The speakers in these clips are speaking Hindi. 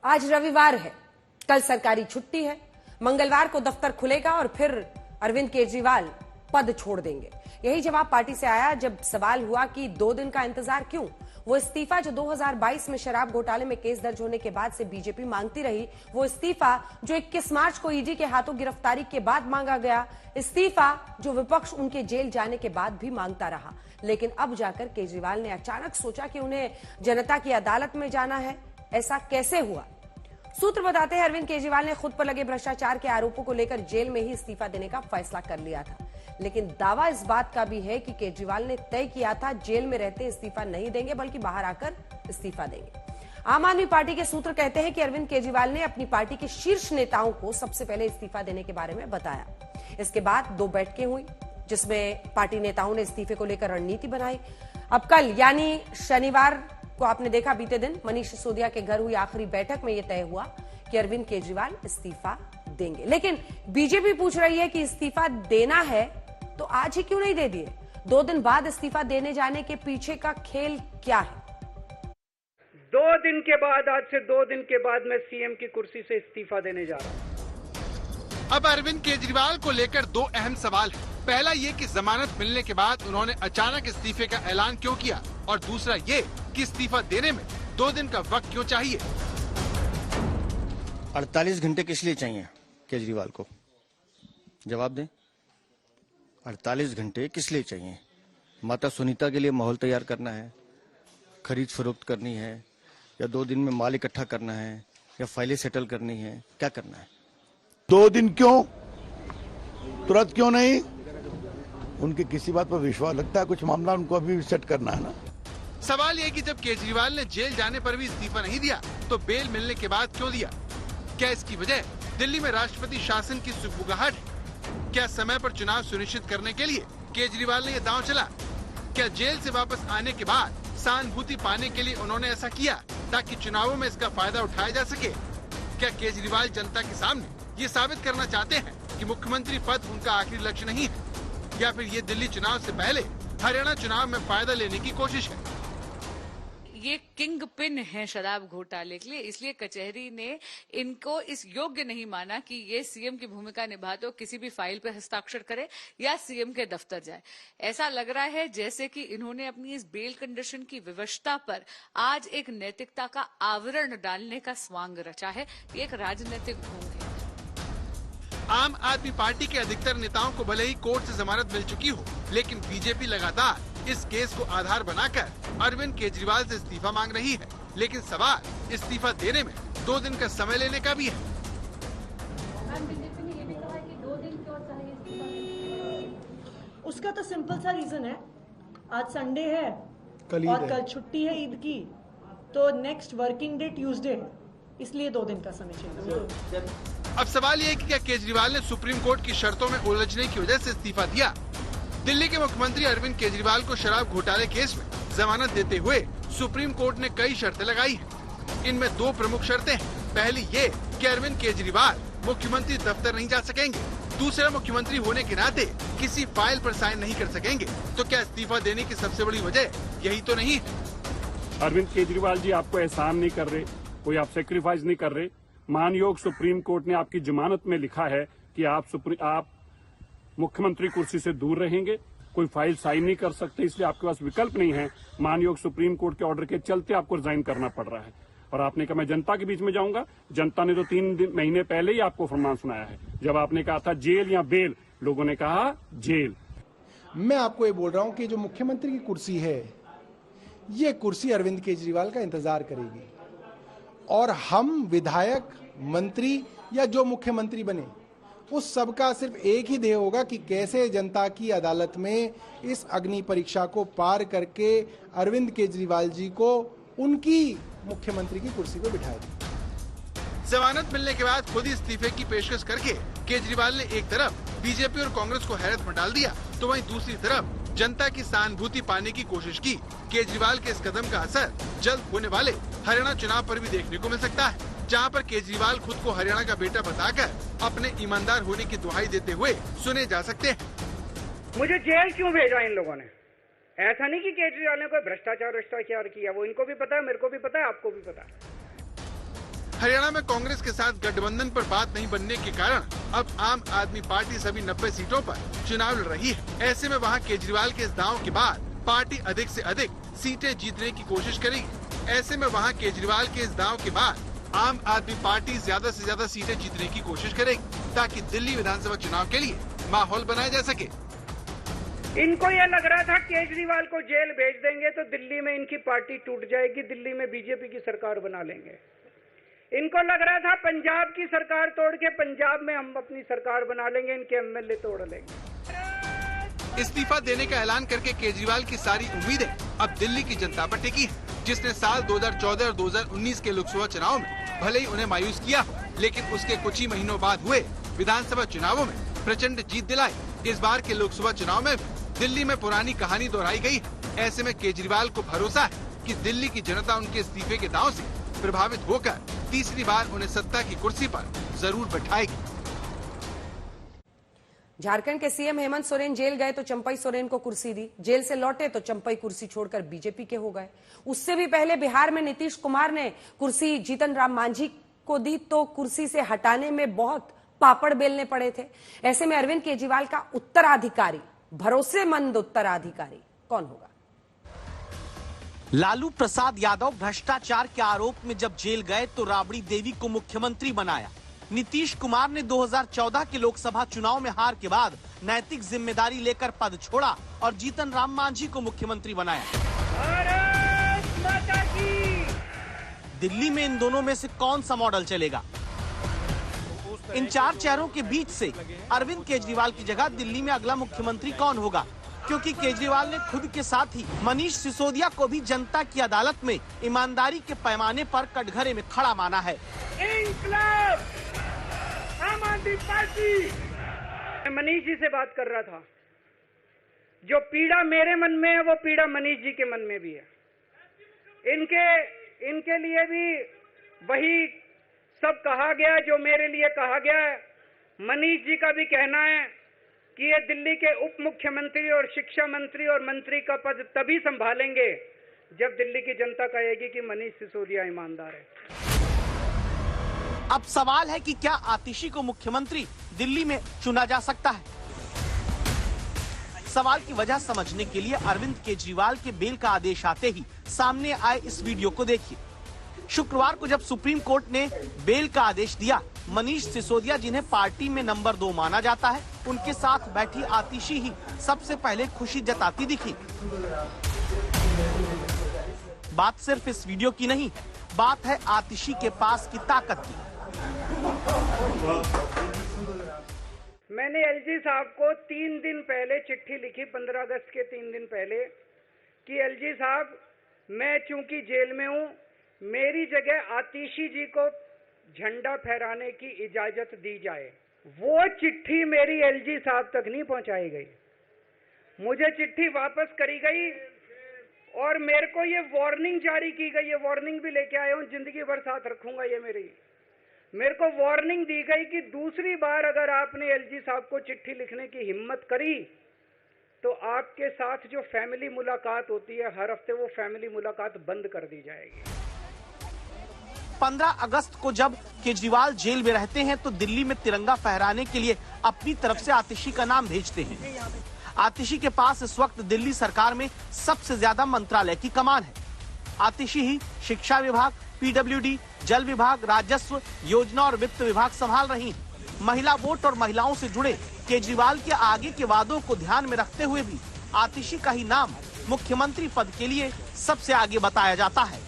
आज रविवार है, कल सरकारी छुट्टी है, मंगलवार को दफ्तर खुलेगा और फिर अरविंद केजरीवाल पद छोड़ देंगे। यही जवाब पार्टी से आया जब सवाल हुआ कि 2 दिन का इंतजार क्यों। वो इस्तीफा जो 2022 में शराब घोटाले में केस दर्ज होने के बाद से बीजेपी मांगती रही, वो इस्तीफा जो 21 मार्च को ईडी के हाथों गिरफ्तारी के बाद मांगा गया, इस्तीफा जो विपक्ष उनके जेल जाने के बाद भी मांगता रहा। लेकिन अब जाकर केजरीवाल ने अचानक सोचा कि उन्हें जनता की अदालत में जाना है। ऐसा कैसे हुआ? सूत्र बताते हैं अरविंद केजरीवाल ने खुद पर लगे भ्रष्टाचार के आरोपों को लेकर जेल में ही इस्तीफा देने का फैसला कर लिया था। लेकिन दावा इस बात का भी है कि केजरीवाल ने तय किया था जेल में रहते इस्तीफा नहीं देंगे, बल्कि बाहर आकर इस्तीफा देंगे। आम आदमी पार्टी के सूत्र कहते हैं कि अरविंद केजरीवाल ने अपनी पार्टी के शीर्ष नेताओं को सबसे पहले इस्तीफा देने के बारे में बताया। इसके बाद 2 बैठकें हुई जिसमें पार्टी नेताओं ने इस्तीफे को लेकर रणनीति बनाई। अब कल यानी शनिवार को आपने देखा बीते दिन मनीष सिसोदिया के घर हुई आखिरी बैठक में यह तय हुआ कि अरविंद केजरीवाल इस्तीफा देंगे। लेकिन बीजेपी पूछ रही है कि इस्तीफा देना है तो आज ही क्यों नहीं दे दिए? 2 दिन बाद इस्तीफा देने जाने के पीछे का खेल क्या है? 2 दिन के बाद, आज से 2 दिन के बाद मैं सीएम की कुर्सी से इस्तीफा देने जा रहा हूं। अब अरविंद केजरीवाल को लेकर 2 अहम सवाल हैं। पहला ये कि जमानत मिलने के बाद उन्होंने अचानक इस्तीफे का ऐलान क्यों किया, और दूसरा ये कि इस्तीफा देने में 2 दिन का वक्त क्यों चाहिए। 48 घंटे किस लिए चाहिए केजरीवाल को? जवाब दें। 48 घंटे किस लिए चाहिए? माता सुनीता के लिए माहौल तैयार करना है, खरीद फरोख्त करनी है, या 2 दिन में माल इकट्ठा करना है, या फाइलें सेटल करनी है, क्या करना है? 2 दिन क्यों? तुरंत क्यों नहीं? उनके किसी बात पर विश्वास लगता है, कुछ मामला उनको अभी सेट करना है ना। सवाल ये कि जब केजरीवाल ने जेल जाने पर भी इस्तीफा नहीं दिया तो बेल मिलने के बाद क्यों दिया? क्या इसकी वजह दिल्ली में राष्ट्रपति शासन की सुगबुगाहट है? क्या समय पर चुनाव सुनिश्चित करने के लिए केजरीवाल ने यह दांव चला? क्या जेल से वापस आने के बाद सहानुभूति पाने के लिए उन्होंने ऐसा किया ताकि चुनावों में इसका फायदा उठाया जा सके? क्या केजरीवाल जनता के सामने ये साबित करना चाहते हैं कि मुख्यमंत्री पद उनका आखिरी लक्ष्य नहीं है, या फिर ये दिल्ली चुनाव से पहले हरियाणा चुनाव में फायदा लेने की कोशिश है? ये किंग पिन है शराब घोटाले के लिए, इसलिए कचहरी ने इनको इस योग्य नहीं माना कि ये सीएम की भूमिका निभाते हो किसी भी फाइल पर हस्ताक्षर करे या सीएम के दफ्तर जाए। ऐसा लग रहा है जैसे कि इन्होंने अपनी इस बेल कंडीशन की विवशता पर आज एक नैतिकता का आवरण डालने का स्वांग रचा है। ये एक राजनीतिक ढोंग है। आम आदमी पार्टी के अधिकतर नेताओं को भले ही कोर्ट से जमानत मिल चुकी हो, लेकिन बीजेपी लगातार इस केस को आधार बनाकर अरविंद केजरीवाल से इस्तीफा मांग रही है। लेकिन सवाल इस्तीफा देने में 2 दिन का समय लेने का भी है। बीजेपी ने ये भी कहा है कि 2 दिन क्यों चाहिए इस्तीफा? उसका तो सिंपल सा रीजन है, आज संडे है और कल छुट्टी है ईद की, तो नेक्स्ट वर्किंग डे ट्यूसडे है, इसलिए 2 दिन का समय चाहिए। अब सवाल ये है कि क्या केजरीवाल ने सुप्रीम कोर्ट की शर्तों में उलझने की वजह से इस्तीफा दिया? दिल्ली के मुख्यमंत्री अरविंद केजरीवाल को शराब घोटाले केस में जमानत देते हुए सुप्रीम कोर्ट ने कई शर्तें लगाई हैं। इनमें 2 प्रमुख शर्तें हैं। पहली ये कि अरविंद केजरीवाल मुख्यमंत्री दफ्तर नहीं जा सकेंगे। दूसरा, मुख्यमंत्री होने के नाते किसी फाइल पर साइन नहीं कर सकेंगे। तो क्या इस्तीफा देने की सबसे बड़ी वजह यही तो नहीं है? अरविंद केजरीवाल जी आपको एहसान नहीं कर रहे, कोई आप सेक्रीफाइस नहीं कर रहे। मानयोग सुप्रीम कोर्ट ने आपकी जमानत में लिखा है कि आप मुख्यमंत्री कुर्सी से दूर रहेंगे, कोई फाइल साइन नहीं कर सकते, इसलिए आपके पास विकल्प नहीं है। मानयोग सुप्रीम कोर्ट के ऑर्डर के चलते आपको रिजाइन करना पड़ रहा है। और आपने कहा मैं जनता के बीच में जाऊंगा। जनता ने तो 3 महीने पहले ही आपको फरमान सुनाया है। जब आपने कहा था जेल या बेल, लोगों ने कहा जेल। मैं आपको ये बोल रहा हूं कि जो मुख्यमंत्री की कुर्सी है, ये कुर्सी अरविंद केजरीवाल का इंतजार करेगी, और हम विधायक, मंत्री या जो मुख्यमंत्री बने, उस सबका सिर्फ एक ही ध्येय होगा कि कैसे जनता की अदालत में इस अग्नि परीक्षा को पार करके अरविंद केजरीवाल जी को उनकी मुख्यमंत्री की कुर्सी पर बिठाया जाए। जमानत मिलने के बाद खुद ही इस्तीफे की पेशकश करके केजरीवाल ने एक तरफ बीजेपी और कांग्रेस को हैरत में डाल दिया, तो वहीं दूसरी तरफ जनता की सहानुभूति पाने की कोशिश की। केजरीवाल के इस कदम का असर जल्द होने वाले हरियाणा चुनाव पर भी देखने को मिल सकता है, जहां पर केजरीवाल खुद को हरियाणा का बेटा बताकर अपने ईमानदार होने की दुहाई देते हुए सुने जा सकते हैं। मुझे जेल क्यों भेजा इन लोगों ने? ऐसा नहीं कि केजरीवाल ने कोई भ्रष्टाचार किया, वो इनको भी पता है, मेरे को भी पता है, आपको भी पता है। हरियाणा में कांग्रेस के साथ गठबंधन पर बात नहीं बनने के कारण अब आम आदमी पार्टी सभी 90 सीटों पर चुनाव लड़ रही है। ऐसे में वहां केजरीवाल के इस दांव के बाद पार्टी अधिक से अधिक सीटें जीतने की कोशिश करेगी। ऐसे में वहां केजरीवाल के इस दांव के बाद आम आदमी पार्टी ज्यादा से ज्यादा सीटें जीतने की कोशिश करेगी ताकि दिल्ली विधानसभा चुनाव के लिए माहौल बनाया जा सके। इनको ये लग रहा था केजरीवाल को जेल भेज देंगे तो दिल्ली में इनकी पार्टी टूट जाएगी, दिल्ली में बीजेपी की सरकार बना लेंगे। इनको लग रहा था पंजाब की सरकार तोड़ के पंजाब में हम अपनी सरकार बना लेंगे, इनके एमएलए तोड़ लेंगे। इस्तीफा देने का ऐलान करके केजरीवाल की सारी उम्मीदें अब दिल्ली की जनता पर टिकी है, जिसने साल 2014 और 2019 के लोकसभा चुनाव में भले ही उन्हें मायूस किया, लेकिन उसके कुछ ही महीनों बाद हुए विधानसभा चुनावों में प्रचंड जीत दिलाई। इस बार के लोकसभा चुनाव में दिल्ली में पुरानी कहानी दोहराई गई है। ऐसे में केजरीवाल को भरोसा है कि दिल्ली की जनता उनके इस्तीफे के दांव से प्रभावित होकर तीसरी बार उन्हें सत्ता की कुर्सी पर जरूर बैठाएगी। झारखंड के सीएम हेमंत सोरेन जेल गए तो चंपई सोरेन को कुर्सी दी, जेल से लौटे तो चंपई कुर्सी छोड़कर बीजेपी के हो गए। उससे भी पहले बिहार में नीतीश कुमार ने कुर्सी जीतन राम मांझी को दी तो कुर्सी से हटाने में बहुत पापड़ बेलने पड़े थे। ऐसे में अरविंद केजरीवाल का उत्तराधिकारी, भरोसेमंद उत्तराधिकारी कौन होगा? लालू प्रसाद यादव भ्रष्टाचार के आरोप में जब जेल गए तो राबड़ी देवी को मुख्यमंत्री बनाया। नीतीश कुमार ने 2014 के लोकसभा चुनाव में हार के बाद नैतिक जिम्मेदारी लेकर पद छोड़ा और जीतन राम मांझी को मुख्यमंत्री बनाया। दिल्ली में इन दोनों में से कौन सा मॉडल चलेगा? इन चार चेहरों के बीच से अरविंद केजरीवाल की जगह दिल्ली में अगला मुख्यमंत्री कौन होगा? क्योंकि केजरीवाल ने खुद के साथ ही मनीष सिसोदिया को भी जनता की अदालत में ईमानदारी के पैमाने पर कटघरे में खड़ा माना है। इंकलाब आम आदमी पार्टी। मनीष जी से बात कर रहा था, जो पीड़ा मेरे मन में है वो पीड़ा मनीष जी के मन में भी है। इनके लिए भी वही सब कहा गया जो मेरे लिए कहा गया है। मनीष जी का भी कहना है कि ये दिल्ली के उप मुख्यमंत्री और शिक्षा मंत्री और मंत्री का पद तभी संभालेंगे जब दिल्ली की जनता कहेगी कि मनीष सिसोदिया ईमानदार है। अब सवाल है कि क्या आतिशी को मुख्यमंत्री दिल्ली में चुना जा सकता है? सवाल की वजह समझने के लिए अरविंद केजरीवाल के बेल का आदेश आते ही सामने आए इस वीडियो को देखिए। शुक्रवार को जब सुप्रीम कोर्ट ने बेल का आदेश दिया, मनीष सिसोदिया जिन्हें पार्टी में नंबर 2 माना जाता है, उनके साथ बैठी आतिशी ही सबसे पहले खुशी जताती दिखी। बात सिर्फ इस वीडियो की नहीं, बात है आतिशी के पास की ताकत की। मैंने एलजी साहब को 3 दिन पहले चिट्ठी लिखी, 15 अगस्त के 3 दिन पहले, कि एलजी साहब मैं चूंकि जेल में हूं, मेरी जगह आतिशी जी को झंडा फहराने की इजाजत दी जाए। वो चिट्ठी मेरी एलजी साहब तक नहीं पहुंचाई गई, मुझे चिट्ठी वापस करी गई और मेरे को ये वार्निंग जारी की गई। ये वार्निंग भी लेके आया हूं, जिंदगी भर साथ रखूंगा ये मेरे को वार्निंग दी गई कि दूसरी बार अगर आपने एलजी साहब को चिट्ठी लिखने की हिम्मत करी तो आपके साथ जो फैमिली मुलाकात होती है हर हफ्ते, वो फैमिली मुलाकात बंद कर दी जाएगी। 15 अगस्त को जब केजरीवाल जेल में रहते हैं तो दिल्ली में तिरंगा फहराने के लिए अपनी तरफ से आतिशी का नाम भेजते हैं। आतिशी के पास इस वक्त दिल्ली सरकार में सबसे ज्यादा मंत्रालय की कमान है। आतिशी ही शिक्षा विभाग, पीडब्ल्यूडी, जल विभाग, राजस्व, योजना और वित्त विभाग संभाल रही हैं। महिला वोट और महिलाओं से जुड़े केजरीवाल के आगे के वादों को ध्यान में रखते हुए भी आतिशी का ही नाम मुख्यमंत्री पद के लिए सबसे आगे बताया जाता है।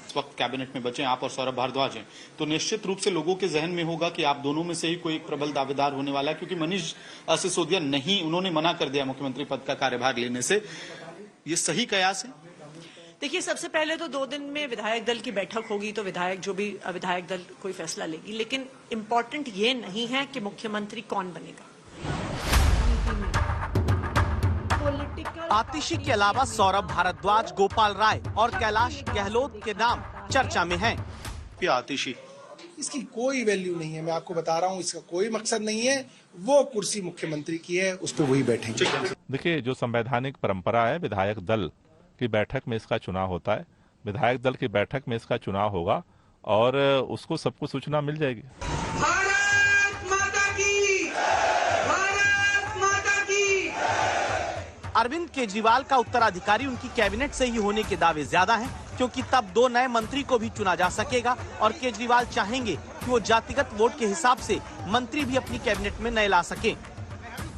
इस वक्त कैबिनेट में बचे आप और सौरभ भारद्वाज हैं, तो निश्चित रूप से लोगों के जहन में होगा कि आप दोनों में से ही कोई एक प्रबल दावेदार होने वाला है, क्योंकि मनीष सिसोदिया नहीं, उन्होंने मना कर दिया मुख्यमंत्री पद का कार्यभार लेने से। ये सही कयास है? देखिए, सबसे पहले तो 2 दिन में विधायक दल की बैठक होगी तो विधायक दल कोई फैसला लेगी, लेकिन इम्पोर्टेंट ये नहीं है कि मुख्यमंत्री कौन बनेगा। आतिशी के अलावा सौरभ भारद्वाज, गोपाल राय और कैलाश गहलोत के नाम चर्चा में हैं। आतिशी, इसकी कोई वैल्यू नहीं है, मैं आपको बता रहा हूँ, इसका कोई मकसद नहीं है। वो कुर्सी मुख्यमंत्री की है, उस पर वही बैठेंगे। देखिए, जो संवैधानिक परंपरा है, विधायक दल की बैठक में इसका चुनाव होता है, विधायक दल की बैठक में इसका चुनाव होगा और उसको सबको सूचना मिल जाएगी। भारत माता की, भारत माता की। अरविंद केजरीवाल का उत्तराधिकारी उनकी कैबिनेट से ही होने के दावे ज्यादा हैं, क्योंकि तब 2 नए मंत्री को भी चुना जा सकेगा और केजरीवाल चाहेंगे कि वो जातिगत वोट के हिसाब से मंत्री भी अपनी कैबिनेट में नए ला सकें।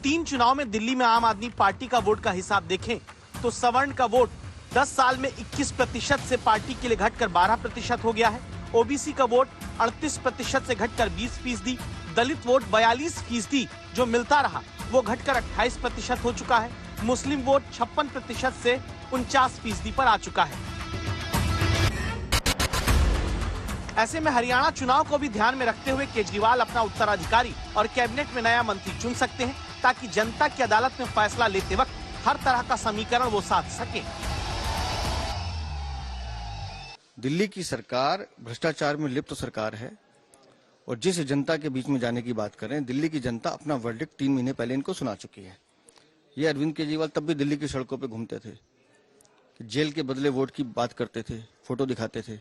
3 चुनाव में दिल्ली में आम आदमी पार्टी का वोट का हिसाब देखें तो सवर्ण का वोट 10 साल में 21% से पार्टी के लिए घटकर 12% हो गया है। ओबीसी का वोट 38% से घटकर 20%, दलित वोट 42% जो मिलता रहा वो घटकर 28% हो चुका है। मुस्लिम वोट 56% से 49% पर आ चुका है। ऐसे में हरियाणा चुनाव को भी ध्यान में रखते हुए केजरीवाल अपना उत्तराधिकारी और कैबिनेट में नया मंत्री चुन सकते हैं, ताकि जनता की अदालत में फैसला लेते वक्त हर तरह का समीकरण वो साध सके। दिल्ली की सरकार भ्रष्टाचार में लिप्त सरकार है और जिस जनता के बीच में जाने की बात करें, दिल्ली की जनता अपना वर्डिक्ट 3 महीने पहले इनको सुना चुकी है। ये अरविंद केजरीवाल तब भी दिल्ली की सड़कों पे घूमते थे, जेल के बदले वोट की बात करते थे, फोटो दिखाते थे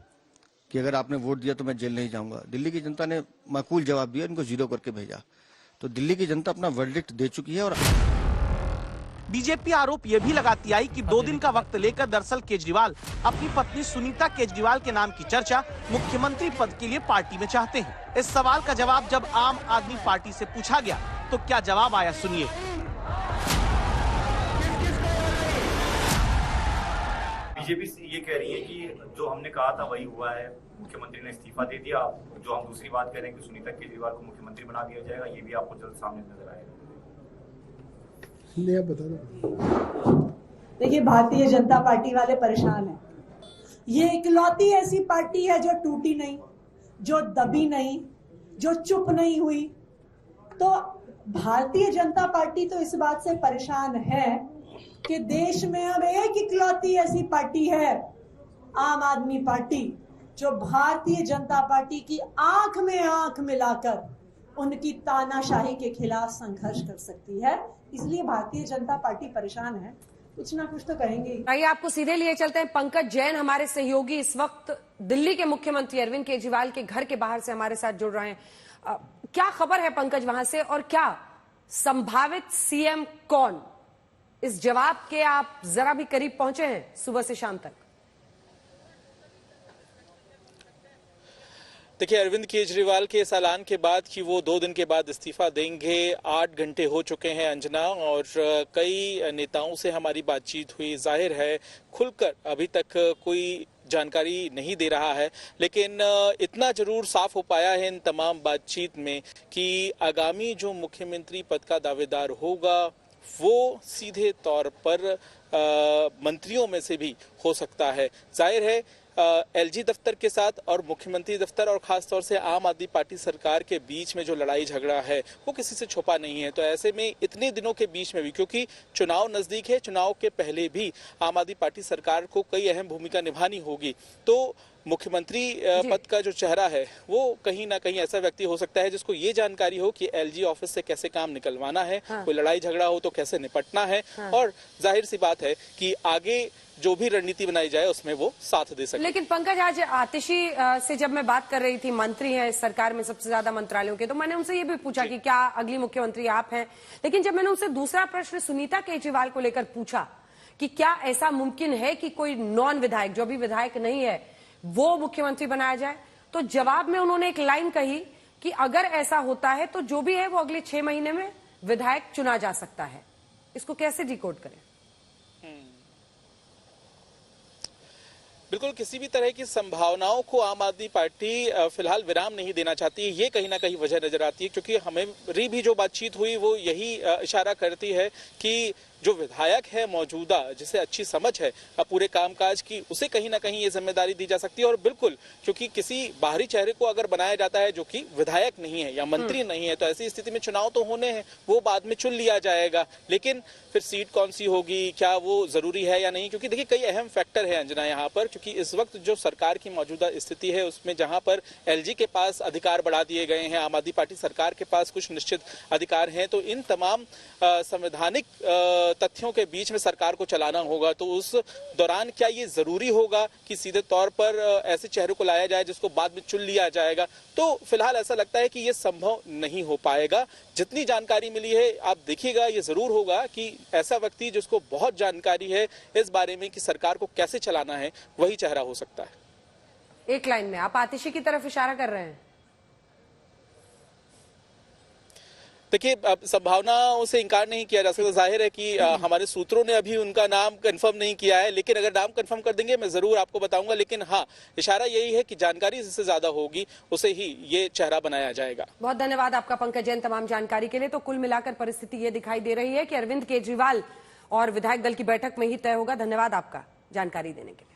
कि अगर आपने वोट दिया तो मैं जेल नहीं जाऊंगा। दिल्ली की जनता ने माकूल जवाब दिया, इनको 0 करके भेजा। तो दिल्ली की जनता अपना वर्डिक्ट दे चुकी है। और बीजेपी आरोप ये भी लगाती आई कि 2 दिन का वक्त लेकर दरअसल केजरीवाल अपनी पत्नी सुनीता केजरीवाल के नाम की चर्चा मुख्यमंत्री पद के लिए पार्टी में चाहते हैं। इस सवाल का जवाब जब आम आदमी पार्टी से पूछा गया तो क्या जवाब आया, सुनिए। बीजेपी ये कह रही है कि जो हमने कहा था वही हुआ है, मुख्यमंत्री ने इस्तीफा दे दिया। जो हम दूसरी बात कह रहे हैं कि सुनीता केजरीवाल को मुख्यमंत्री बना दिया जाएगा, ये भी आपको जल्द सामने नजर आएगा। देखिए, भारतीय जनता पार्टी वाले परेशान हैं। ये इकलौती ऐसी पार्टी है जो टूटी नहीं, जो दबी नहीं, जो चुप नहीं हुई। तो भारतीय जनता पार्टी तो इस बात से परेशान है कि देश में अब एक इकलौती ऐसी पार्टी है, आम आदमी पार्टी, जो भारतीय जनता पार्टी की आंख में आंख मिलाकर उनकी तानाशाही के खिलाफ संघर्ष कर सकती है। इसलिए भारतीय जनता पार्टी परेशान है, कुछ ना कुछ तो कहेंगे। आइए आपको सीधे लिए चलते हैं। पंकज जैन हमारे सहयोगी इस वक्त दिल्ली के मुख्यमंत्री अरविंद केजरीवाल के घर के बाहर से हमारे साथ जुड़ रहे हैं। क्या खबर है पंकज वहां से, और क्या संभावित सीएम कौन, इस जवाब के आप जरा भी करीब पहुंचे हैं सुबह से शाम तक? देखिए, अरविंद केजरीवाल के इस ऐलान के बाद कि वो 2 दिन के बाद इस्तीफा देंगे, 8 घंटे हो चुके हैं अंजना, और कई नेताओं से हमारी बातचीत हुई। जाहिर है खुलकर अभी तक कोई जानकारी नहीं दे रहा है, लेकिन इतना जरूर साफ हो पाया है इन तमाम बातचीत में कि आगामी जो मुख्यमंत्री पद का दावेदार होगा वो सीधे तौर पर मंत्रियों में से भी हो सकता है। जाहिर है एलजी दफ्तर के साथ और मुख्यमंत्री दफ्तर और खास तौर से आम आदमी पार्टी सरकार के बीच में जो लड़ाई झगड़ा है वो किसी से छुपा नहीं है। तो ऐसे में इतने दिनों के बीच में भी, क्योंकि चुनाव नजदीक है, चुनाव के पहले भी आम आदमी पार्टी सरकार को कई अहम भूमिका निभानी होगी, तो मुख्यमंत्री पद का जो चेहरा है वो कहीं ना कहीं ऐसा व्यक्ति हो सकता है जिसको ये जानकारी हो कि एलजी ऑफिस से कैसे काम निकलवाना है, कोई लड़ाई झगड़ा हो तो कैसे निपटना है, और जाहिर सी बात है कि आगे जो भी रणनीति बनाई जाए उसमें वो साथ दे सके। लेकिन पंकज, आज आतिशी से जब मैं बात कर रही थी, मंत्री हैं इस सरकार में सबसे ज्यादा मंत्रालयों के, तो मैंने उनसे ये भी पूछा कि क्या अगली मुख्यमंत्री आप हैं। लेकिन जब मैंने उनसे दूसरा प्रश्न सुनीता केजरीवाल को लेकर पूछा कि क्या ऐसा मुमकिन है कि कोई नॉन विधायक, जो भी विधायक नहीं है, वो मुख्यमंत्री बनाया जाए, तो जवाब में उन्होंने एक लाइन कही कि अगर ऐसा होता है तो जो भी है वो अगले 6 महीने में विधायक चुना जा सकता है। इसको कैसे डिकोड करें? बिल्कुल, किसी भी तरह की संभावनाओं को आम आदमी पार्टी फिलहाल विराम नहीं देना चाहती। ये कहीं ना कहीं वजह नजर आती है, क्योंकि हमें भी जो बातचीत हुई वो यही इशारा करती है कि जो विधायक है मौजूदा, जिसे अच्छी समझ है पूरे कामकाज की, उसे कहीं ना कहीं ये जिम्मेदारी दी जा सकती है। और बिल्कुल, क्योंकि किसी बाहरी चेहरे को अगर बनाया जाता है जो कि विधायक नहीं है या मंत्री नहीं है, तो ऐसी स्थिति में चुनाव तो होने हैं, वो बाद में चुन लिया जाएगा, लेकिन फिर सीट कौन सी होगी, क्या वो जरूरी है या नहीं, क्योंकि देखिए कई अहम फैक्टर है अंजना यहाँ पर। क्योंकि इस वक्त जो सरकार की मौजूदा स्थिति है उसमें जहां पर एलजी के पास अधिकार बढ़ा दिए गए हैं, आम आदमी पार्टी सरकार के पास कुछ निश्चित अधिकार हैं, तो इन तमाम संवैधानिक तथ्यों के बीच में सरकार को चलाना होगा, तो उस दौरान क्या ये जरूरी होगा कि सीधे तौर पर ऐसे चेहरे को लाया जाए जिसको बाद में चुन लिया जाएगा? तो फिलहाल ऐसा लगता है कि ये संभव नहीं हो पाएगा। जितनी जानकारी मिली है, आप देखिएगा, ये जरूर होगा कि ऐसा व्यक्ति जिसको बहुत जानकारी है इस बारे में कि सरकार को कैसे चलाना है, वही चेहरा हो सकता है। एक लाइन में आप आतिशी की तरफ इशारा कर रहे हैं। देखिए, संभावनाओं से इनकार नहीं किया जा सकता। जाहिर है कि हमारे सूत्रों ने अभी उनका नाम कंफर्म नहीं किया है, लेकिन अगर नाम कंफर्म कर देंगे मैं जरूर आपको बताऊंगा। लेकिन हाँ, इशारा यही है कि जानकारी जिससे ज्यादा होगी उसे ही ये चेहरा बनाया जाएगा। बहुत धन्यवाद आपका पंकज जैन तमाम जानकारी के लिए। तो कुल मिलाकर परिस्थिति ये दिखाई दे रही है कि अरविंद केजरीवाल और विधायक दल की बैठक में ही तय होगा। धन्यवाद आपका जानकारी देने के लिए।